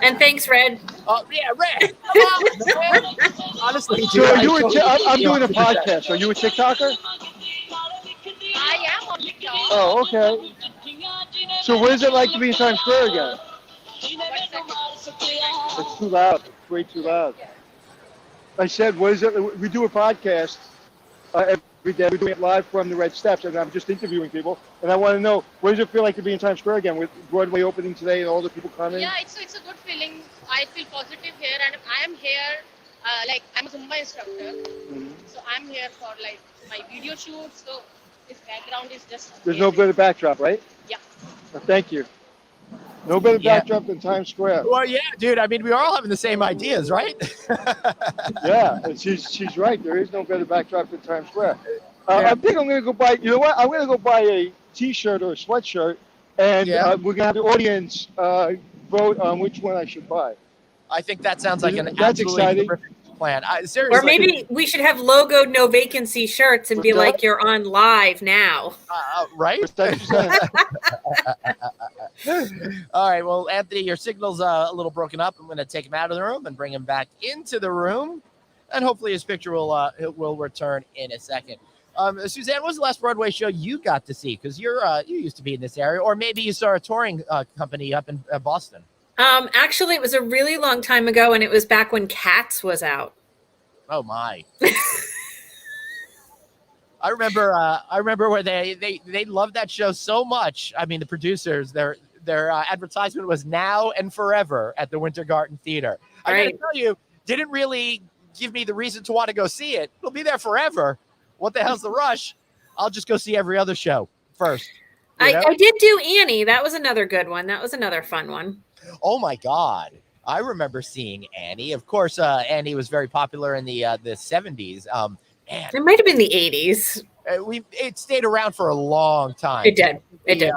And thanks, Red. Oh, yeah, Red. Come on, man. Honestly, So I'm doing a podcast. Are you a TikToker? I am on TikTok. Oh, okay. So what is it like to be in Times Square again? It's too loud. It's way too loud. I said, what is it? We do a podcast every day. We do it live from the Red Steps, and I'm just interviewing people. And I want to know, what does it feel like to be in Times Square again with Broadway opening today and all the people coming? Yeah, it's a good feeling. I feel positive here, and I am here. Like I'm a Zumba instructor, so I'm here for like my video shoot. So this background is just. There's no better backdrop, right? Yeah. Well, thank you. No better backdrop than Times Square. Well, yeah, dude. I mean, we are all having the same ideas, right? Yeah, and she's right. There is no better backdrop than Times Square. I think I'm going to go buy. You know what? I'm going to go buy a T-shirt or a sweatshirt, and we're going to have the audience vote on which one I should buy. I think that sounds like an That's absolutely exciting. terrific plan. Seriously. Or maybe we should have logoed no vacancy shirts and be like, you're on live now. Right? All right. Well, Anthony, your signal's a little broken up. I'm going to take him out of the room and bring him back into the room, and hopefully his picture will return in a second. Suzanne, what was the last Broadway show you got to see? Because you used to be in this area, or maybe you saw a touring company up in Boston. Actually, it was a really long time ago, and it was back when Cats was out. Oh my! I remember where they loved that show so much. I mean, the producers, their advertisement was now and forever at the Winter Garden Theater. I Right. gotta tell you, didn't really give me the reason to want to go see it. It'll be there forever. What the hell's the rush? I'll just go see every other show first. You know? I did do Annie. That was another good one. That was another fun one. Oh my God. I remember seeing Annie. Of course, Annie was very popular in the 70s. And It might have been the 80s. it stayed around for a long time. It did. It did.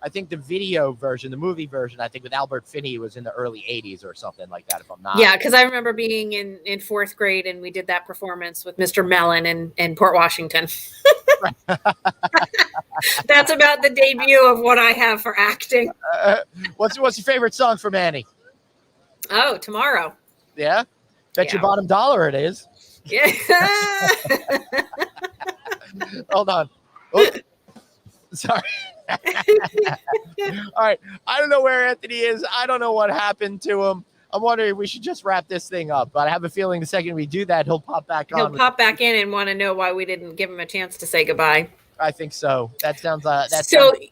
I think the video version, the movie version, I think with Albert Finney was in the early 80s or something like that, if I'm not. Yeah, because I remember being in fourth grade and we did that performance with Mr. Mellon in Port Washington. That's about the debut of what I have for acting. What's your favorite song from Annie? Oh, Tomorrow. Yeah? Bet Yeah. your bottom dollar it is. Yeah. Hold on. Oh, sorry. All right. I don't know where Anthony is. I don't know what happened to him. I'm wondering if we should just wrap this thing up. But I have a feeling the second we do that, he'll pop back on. He'll pop back in and want to know why we didn't give him a chance to say goodbye. I think so. That sounds.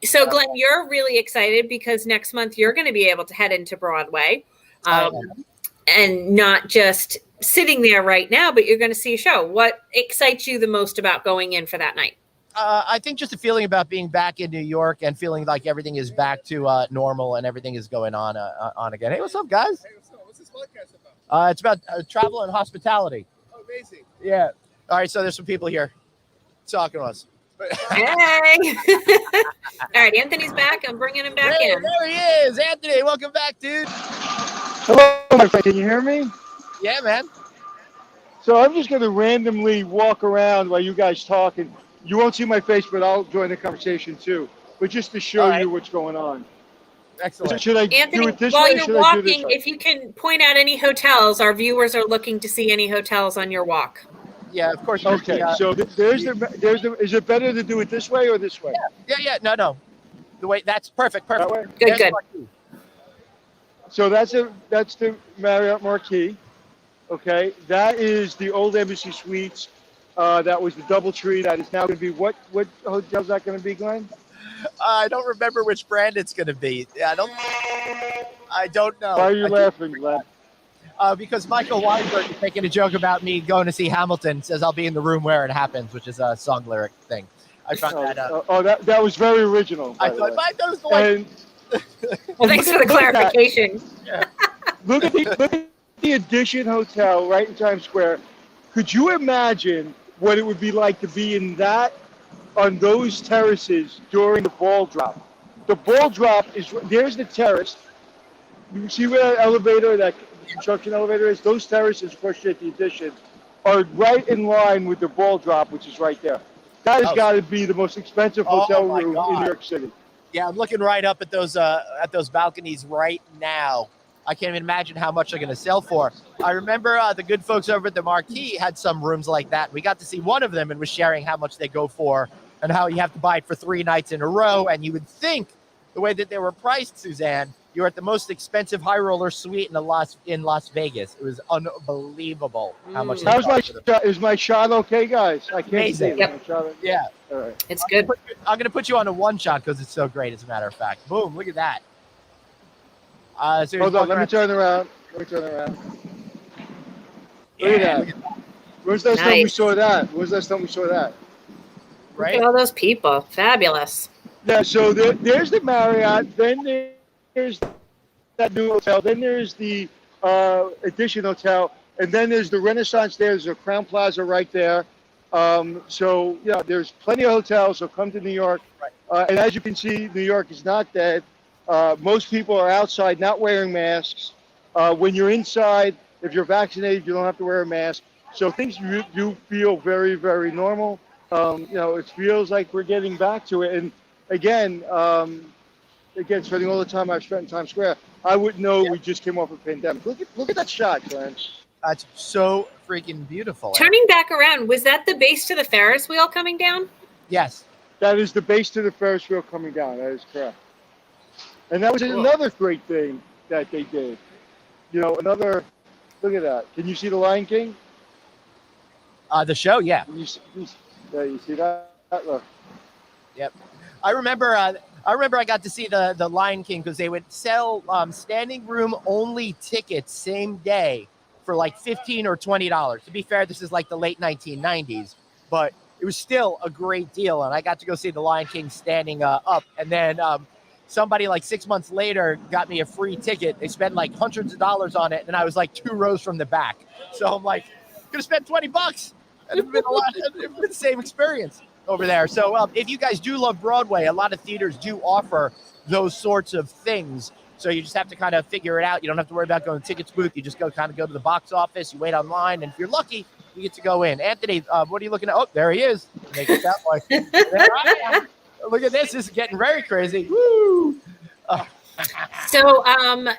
So Glenn, you're really excited because next month you're going to be able to head into Broadway, and not just sitting there right now, but you're going to see a show. What excites you the most about going in for that night? I think just a feeling about being back in New York and feeling like everything is back to normal and everything is going on again. Hey, what's up, guys? Hey, what's up? What's this podcast about? It's about travel and hospitality. Oh, amazing. Yeah. All right. So there's some people here talking to us. Hey. All right, Anthony's back. I'm bringing him back in. There he is. Anthony, welcome back, dude. Hello, my friend. Can you hear me? Yeah, man. So I'm just going to randomly walk around while you guys talk, and you won't see my face, but I'll join the conversation too. But just to show you what's going on. Excellent. Should I Anthony, do it this while way? Or you're should I do this walking, way? if you can point out any hotels, our viewers are looking to see any hotels on your walk. Yeah, of course. Okay, so there's the. Is it better to do it this way or this way? Yeah. No. The way that's perfect. That way? Good. So that's the Marriott Marquis. Okay, that is the old Embassy Suites. That was the DoubleTree. That is now going to be what hotel is that going to be, Glenn? I don't remember which brand it's going to be. I don't know. Why are you laughing, Glenn? Because Michael Weinberg is making a joke about me going to see Hamilton. Says I'll be in the room where it happens, which is a song lyric thing. I found that out. That was very original. I thought it was the way. And Well, thanks for the clarification. look at the Edition Hotel right in Times Square. Could you imagine what it would be like to be in that, on those terraces during the ball drop? The ball drop there's the terrace. You see where that elevator, that construction elevator is? Those terraces pushed at the Edition are right in line with the ball drop, which is right there. That has got to be the most expensive hotel room in New York City. Yeah, I'm looking right up at those balconies right now. I can't even imagine how much they're going to sell for. I remember the good folks over at the Marquis had some rooms like that. We got to see one of them and was sharing how much they go for and how you have to buy it for 3 nights in a row. And you would think the way that they were priced, Suzanne, you were at the most expensive high roller suite in Las Vegas. It was unbelievable how much. How's is my shot okay, guys? I can't Amazing. see it. My shot, Yeah. All right. It's good. I'm gonna put you on a one shot because it's so great. As a matter of fact, boom! Look at that. So Hold on. Let me turn around. Look at that. Where's that time we saw that? Right. Look at all those people. Fabulous. Yeah, so there's the Marriott, then there's that new hotel, then there's the Edition Hotel, and then there's the Renaissance. There's a Crown Plaza right there. So, yeah, there's plenty of hotels, so come to New York. And as you can see, New York is not dead. Most people are outside not wearing masks. When you're inside, if you're vaccinated, you don't have to wear a mask. So things do feel very, very normal. It feels like we're getting back to it. And again, spending all the time I've spent in Times Square, I wouldn't know we just came off a pandemic. Look at that shot, Glenn. That's so freaking beautiful. Turning back around, was that the base to the Ferris wheel coming down? Yes. That is the base to the Ferris wheel coming down. That is correct. And that was another great thing that they did. Look at that. Can you see the Lion King? The show, yeah. You see that? Look. Yep. I remember I got to see the Lion King because they would sell standing room only tickets same day for like $15 or $20. To be fair, this is like the late 1990s, but it was still a great deal. And I got to go see the Lion King standing up. And then somebody like 6 months later got me a free ticket. They spent like hundreds of dollars on it. And I was like 2 rows from the back. So I'm like, gonna spend $20. And it's been it's been the same experience over there. So if you guys do love Broadway, a lot of theaters do offer those sorts of things. So you just have to kind of figure it out. You don't have to worry about going to the tickets booth. You just go to the box office. You wait online, and if you're lucky, you get to go in. Anthony, what are you looking at? Oh, there he is. Make it that way. There I am. Look at this. This is getting very crazy. Woo! So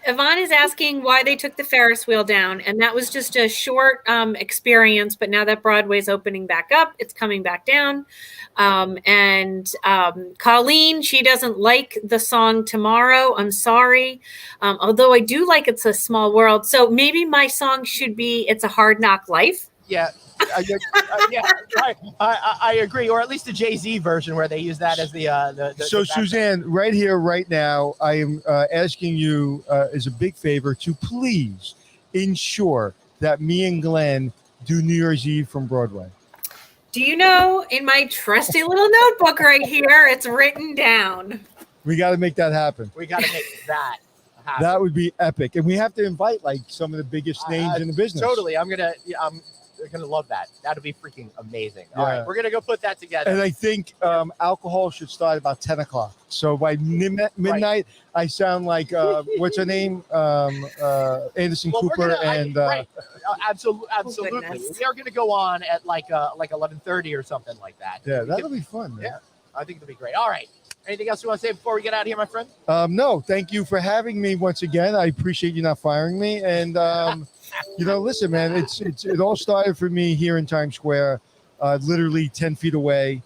Yvonne is asking why they took the Ferris wheel down, and that was just a short experience. But now that Broadway's opening back up, it's coming back down. And Colleen, she doesn't like the song Tomorrow. I'm sorry. Although I do like It's a Small World. So maybe my song should be It's a Hard Knock Life. Yeah. Yeah, right. I agree, or at least the Jay-Z version where they use that as the So, Suzanne, right here, right now, I am asking you as a big favor to please ensure that me and Glenn do New Year's Eve from Broadway. Do you know, in my trusty little notebook right here, it's written down. We got to make that happen. We got to make that happen. That would be epic, and we have to invite like some of the biggest names in the business. Totally, I'm gonna love that. That'll be freaking amazing. All right, we're gonna go put that together. And I think alcohol should start about 10 o'clock. So by midnight, I sound like what's her name, Anderson Cooper, absolutely. We are gonna go on at like 11:30 or something like that. Yeah, that'll be fun. Man. Yeah, I think it'll be great. All right. Anything else you want to say before we get out of here, my friend? No, thank you for having me once again. I appreciate you not firing me. And listen, man, it all started for me here in Times Square, literally 10 feet away.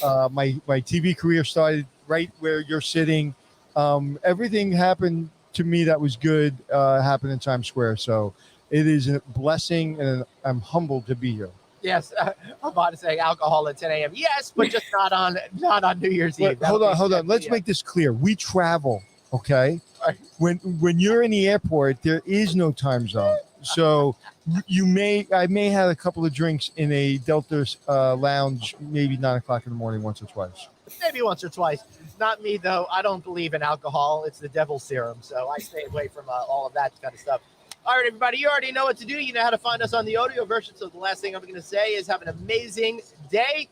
My TV career started right where you're sitting. Everything happened to me that was good happened in Times Square. So it is a blessing, and I'm humbled to be here. Yes, I'm about to say alcohol at 10 a.m. Yes, but just not on New Year's Eve. Hold on. Let's make this clear. We travel, okay? Right. When you're in the airport, there is no time zone. So I may have a couple of drinks in a Delta lounge, maybe 9 o'clock in the morning, once or twice. Maybe once or twice. Not me, though. I don't believe in alcohol. It's the devil's serum, so I stay away from all of that kind of stuff. All right, everybody, you already know what to do. You know how to find us on the audio version. So the last thing I'm going to say is have an amazing day.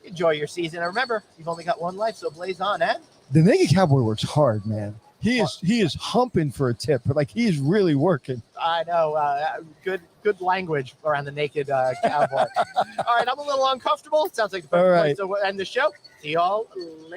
Enjoy your season. And remember, you've only got one life, so blaze on, eh? The Naked Cowboy works hard, man. He is humping for a tip, but like he's really working. I know. Good language around the Naked Cowboy. All right, I'm a little uncomfortable. It sounds like the perfect place to end the show. See y'all later.